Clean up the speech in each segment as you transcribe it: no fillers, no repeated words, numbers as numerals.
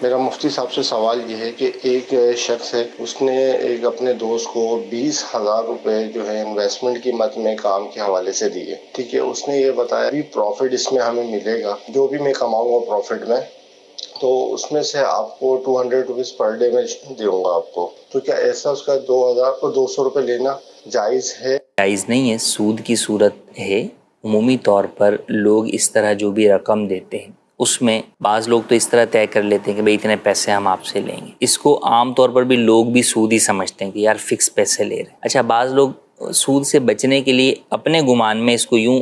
میرا مفتی صاحب سے سوال یہ ہے کہ ایک شخص ہے، اس نے ایک اپنے دوست کو 20,000 روپے جو ہے انویسٹمنٹ کی مد میں کام کے حوالے سے دیے، ٹھیک ہے۔ اس نے یہ بتایا بھی پروفٹ اس میں ہمیں ملے گا، جو بھی میں کماؤں گا پروفٹ میں، تو اس میں سے آپ کو 200 روپیز پر ڈے میں دوں گا آپ کو، تو کیا ایسا اس کا 2,200 روپے لینا جائز ہے؟ جائز نہیں ہے، سود کی صورت ہے۔ عمومی طور پر لوگ اس طرح جو بھی رقم دیتے ہیں اس میں بعض لوگ تو اس طرح طے کر لیتے ہیں کہ بھئی اتنے پیسے ہم آپ سے لیں گے۔ اس کو عام طور پر بھی لوگ بھی سود ہی سمجھتے ہیں کہ یار فکس پیسے لے رہے ہیں۔ اچھا، بعض لوگ سود سے بچنے کے لیے اپنے گمان میں اس کو یوں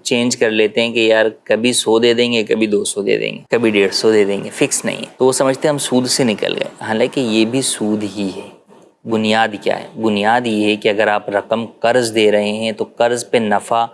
چینج کر لیتے ہیں کہ یار کبھی 100 دے دیں گے، کبھی 200 دے دیں گے، کبھی 150 دے دیں گے، فکس نہیں ہے، تو وہ سمجھتے ہیں ہم سود سے نکل گئے، حالانکہ یہ بھی سود ہی ہے۔ بنیاد کیا ہے؟ بنیاد یہ ہے کہ اگر آپ رقم قرض دے رہے ہیں تو قرض پہ نفع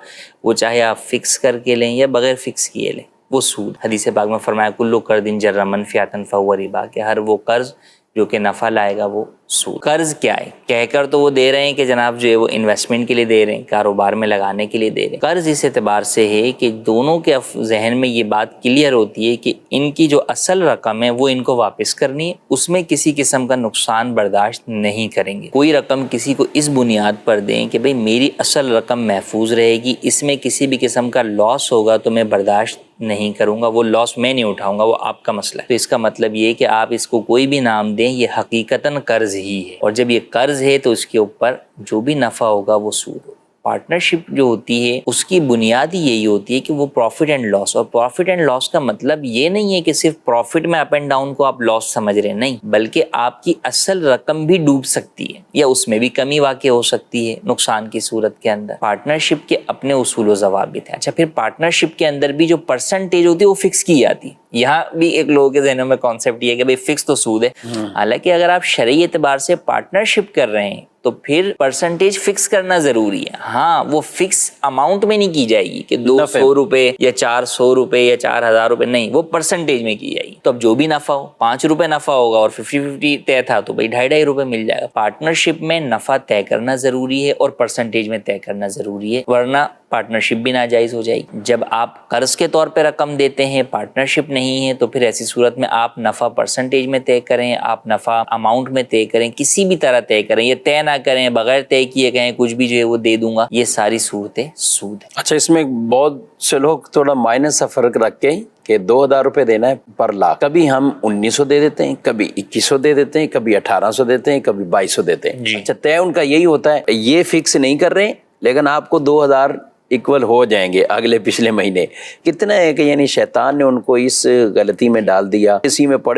وہ چاہے آپ فکس کر کے لیں یا بغیر فکس کیے لیں، وہ سود۔ حدیث پاک میں فرمایا کلو قرض جر منفعۃ فہو ربا، کہ ہر وہ قرض جو کہ نفع لائے گا وہ سود۔ قرض کیا ہے؟ کہہ کر تو وہ دے رہے ہیں کہ جناب جو ہے وہ انویسٹمنٹ کے لیے دے رہے ہیں، کاروبار میں لگانے کے لیے دے رہے ہیں۔ قرض اس اعتبار سے ہے کہ دونوں کے ذہن میں یہ بات کلیئر ہوتی ہے کہ ان کی جو اصل رقم ہے وہ ان کو واپس کرنی ہے، اس میں کسی قسم کا نقصان برداشت نہیں کریں گے۔ کوئی رقم کسی کو اس بنیاد پر دیں کہ بھئی میری اصل رقم محفوظ رہے گی، اس میں کسی بھی قسم کا لاس ہوگا تو میں برداشت نہیں کروں گا، وہ لاس میں نہیں اٹھاؤں گا، وہ آپ کا مسئلہ ہے۔ تو اس کا مطلب یہ کہ آپ اس کو کوئی بھی نام دیں، یہ حقیقتاً قرض ہی ہے، اور جب یہ قرض ہے تو اس کے اوپر جو بھی نفع ہوگا وہ سود ہوگا۔ پارٹنرشپ جو ہوتی ہے اس کی بنیاد ہی یہی ہوتی ہے کہ وہ پروفٹ اینڈ لاس، اور پروفٹ اینڈ لاس کا مطلب یہ نہیں ہے کہ صرف پروفٹ میں اپ اینڈ ڈاؤن کو آپ لاس سمجھ رہے ہیں، نہیں، بلکہ آپ کی اصل رقم بھی ڈوب سکتی ہے یا اس میں بھی کمی واقع ہو سکتی ہے نقصان کی صورت کے اندر۔ پارٹنرشپ کے اپنے اصول و ضوابط ہیں۔ اچھا، پھر پارٹنرشپ کے اندر بھی جو پرسنٹیج ہوتی ہے وہ فکس کی جاتی ہے۔ یہاں بھی ایک لوگوں کے ذہنوں میں کانسیپٹ یہ ہے کہ بھئی فکس تو سود ہے، حالانکہ اگر آپ شرعی اعتبار سے پارٹنرشپ کر رہے ہیں تو پھر پرسنٹیج فکس کرنا ضروری ہے۔ ہاں، وہ فکس اماؤنٹ میں نہیں کی جائے گی کہ 200 روپے یا 400 روپے یا 4,000 روپے، نہیں، وہ پرسنٹیج میں کی جائے گی۔ تو اب جو بھی نفع ہو، 5 روپے نفع ہوگا اور 50-50 طے تھا تو بھئی 2.5 روپے مل جائے گا۔ پارٹنرشپ میں نفع طے کرنا ضروری ہے اور پرسنٹیج میں طے کرنا ضروری ہے، ورنہ پارٹنرشپ بھی ناجائز ہو جائے گی۔ جب آپ قرض کے طور پہ رقم دیتے ہیں، پارٹنرشپ نہیں ہے، تو پھر ایسی صورت میں آپ نفع پرسنٹیج میں طے کریں، آپ نفع اماؤنٹ میں طے کریں، کسی بھی طرح طے کریں، یہ طے نہ کریں، بغیر طے کیے کہیں کچھ بھی جو ہے وہ دے دوں گا، یہ ساری صورتیں سود ہیں۔ اچھا، اس میں بہت سے لوگ تھوڑا مائنس سا فرق رکھ کے کہ 2,000 روپے دینا ہے پر لاکھ، کبھی ہم 1,900 دے دیتے ہیں، کبھی 2,100 دے دیتے ہیں، کبھی 1,800 دیتے ہیں، کبھی 2,200 دیتے ہیں۔ اچھا، طے ان کا یہی ہوتا ہے، یہ فکس نہیں کر رہے لیکن آپ کو 2,000 ایکول ہو جائیں گے اگلے پچھلے مہینے۔ کتنا ہے کہ یعنی شیطان نے ان کو اس غلطی میں ڈال دیا، اسی میں پڑے